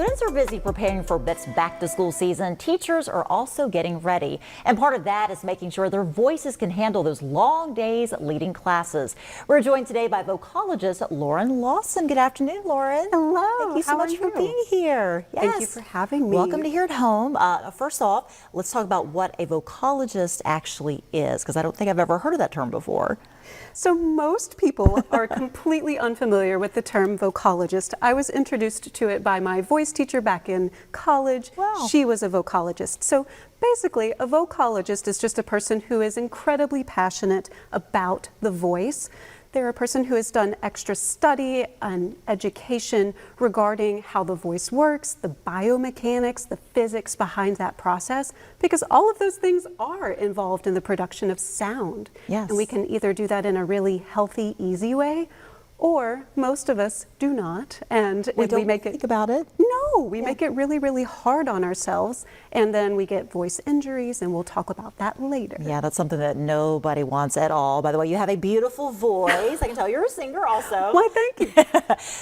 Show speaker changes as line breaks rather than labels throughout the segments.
Students are busy preparing for this back-to-school season. Teachers are also getting ready. And part of that is making sure their voices can handle those long days leading classes. We're joined today by vocalogist Lauren Lawson. Good afternoon, Lauren.
Hello.
Thank you so much for being here. Yes.
Thank you for having me.
Welcome to Here at Home. First off, let's talk about what a vocalogist actually is, because I don't think I've ever heard of that term before.
So most people are completely unfamiliar with the term vocalogist. I was introduced to it by my voice teacher back in college.
Wow.
She was a vocalogist. So basically, a vocalogist is just a person who is incredibly passionate about the voice. They're a person who has done extra study and education regarding how the voice works, the biomechanics, the physics behind that process, because all of those things are involved in the production of sound.
Yes.
And we can either do that in a really healthy, easy way, or most of us do not. And
We
if
don't
we make
think about it.
No, we make it really, really hard on ourselves, and then we get voice injuries, and we'll talk about that later.
Yeah, that's something that nobody wants at all. By the way, you have a beautiful voice. I can tell you're a singer also.
Why, thank you.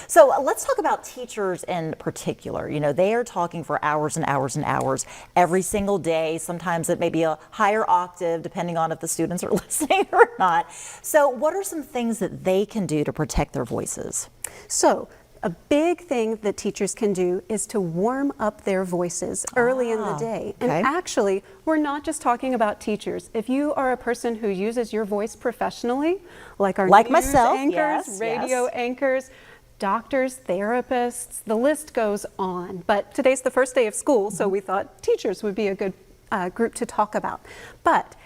So let's talk about teachers in particular. You know, they are talking for hours and hours and hours every single day. Sometimes it may be a higher octave, depending on if the students are listening or not. So what are some things that they can do to protect their voices?
So a big thing that teachers can do is to warm up their voices early in the day. And
okay.
actually, we're not just talking about teachers. If you are a person who uses your voice professionally, like our
Like
news
myself,
anchors,
yes,
radio
yes.
anchors, doctors, therapists, the list goes on. But today's the first day of school, so we thought teachers would be a good group to talk about. But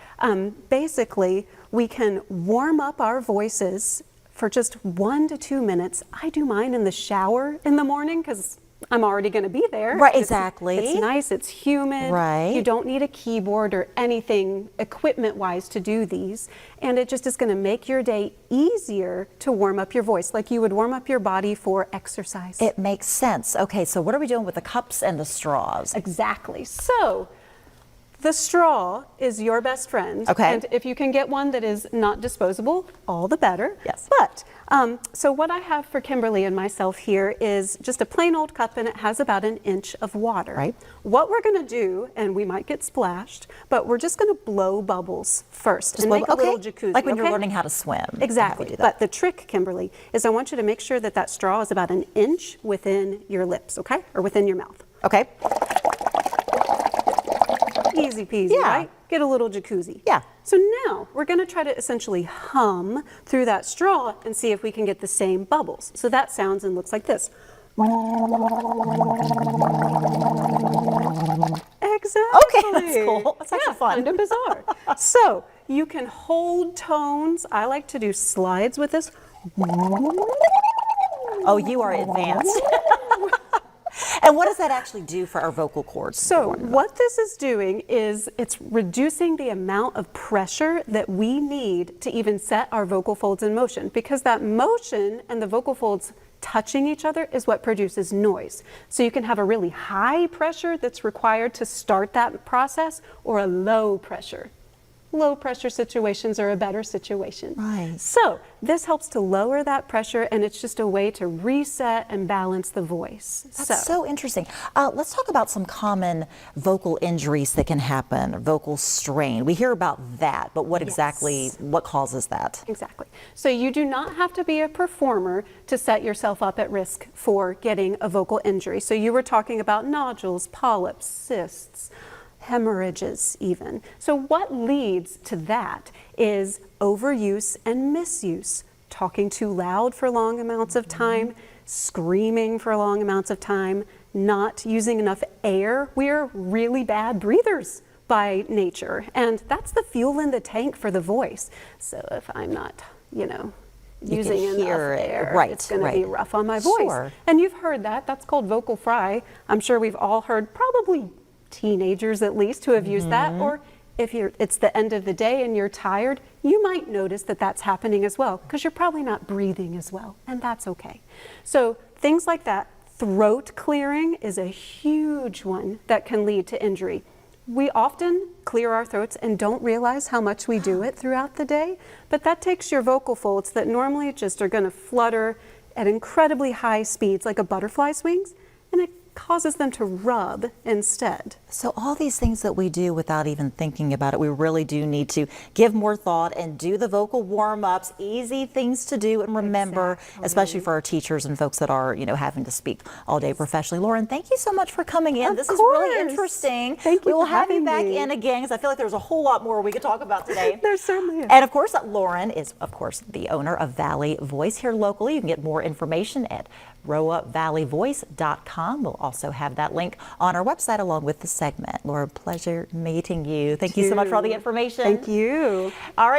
basically, we can warm up our voices for just 1 to 2 minutes. I do mine in the shower in the morning because I'm already going to be there.
Right, exactly.
It's nice, it's humid.
Right.
You don't need a keyboard or anything equipment-wise to do these. And it just is going to make your day easier to warm up your voice, like you would warm up your body for exercise.
It makes sense. Okay, so what are we doing with the cups and the straws?
Exactly. So the straw is your best friend.
Okay.
And if you can get one that is not disposable, all the better.
Yes.
But, so what I have for Kimberly and myself here is just a plain old cup, and it has about 1 inch of water.
Right.
What we're gonna do, and we might get splashed, but we're just gonna blow bubbles first and make a little jacuzzi.
Like when you're
okay?
learning how to swim.
Exactly.
Do that.
But the trick, Kimberly, is I want you to make sure that that straw is about 1 inch within your lips, okay? Or within your mouth.
Okay.
Easy peasy,
Yeah.
right? Get a little jacuzzi.
Yeah.
So now we're going to try to essentially hum through that straw and see if we can get the same bubbles. So that sounds and looks like this. Exactly.
Okay, that's cool. That's actually fun.
Kind of bizarre. So you can hold tones. I like to do slides with this.
Oh, you are advanced. And what does that actually do for our vocal cords?
So what this is doing is it's reducing the amount of pressure that we need to even set our vocal folds in motion, because that motion and the vocal folds touching each other is what produces noise. So you can have a really high pressure that's required to start that process, or a low pressure. Low pressure situations are a better situation.
Right.
So this helps to lower that pressure, and it's just a way to reset and balance the voice.
That's so interesting. Let's talk about some common vocal injuries that can happen, vocal strain. We hear about that, but what exactly, what causes that?
Exactly. So you do not have to be a performer to set yourself up at risk for getting a vocal injury. So you were talking about nodules, polyps, cysts, hemorrhages even. So what leads to that is overuse and misuse. Talking too loud for long amounts of time, screaming for long amounts of time, not using enough air. We're really bad breathers by nature, and that's the fuel in the tank for the voice. So if I'm not, using enough air,
right,
it's going to be rough on my voice.
Sure.
And you've heard that. That's called vocal fry. I'm sure we've all heard, probably teenagers at least, who have used that. Or if it's the end of the day and you're tired, you might notice that that's happening as well, because you're probably not breathing as well, and that's okay. So things like that. Throat clearing is a huge one that can lead to injury. We often clear our throats and don't realize how much we do it throughout the day, but that takes your vocal folds that normally just are going to flutter at incredibly high speeds, like a butterfly's wings, and it causes them to rub instead.
So all these things that we do without even thinking about it, we really do need to give more thought and do the vocal warm-ups, easy things to do and remember, especially for our teachers and folks that are, having to speak all day professionally. Lauren, thank you so much for coming in. This is really interesting.
Thank you
We will
for
have you
having
back
me.
in again because I feel like there's a whole lot more we could talk about today.
There certainly is.
And of course, Lauren is, of course, the owner of Valley Voice here locally. You can get more information at rowavalleyvoice.com. We'll also have that link on our website along with the segment. Laura, pleasure meeting you. Thank you so much for all the information.
Thank you.
All right.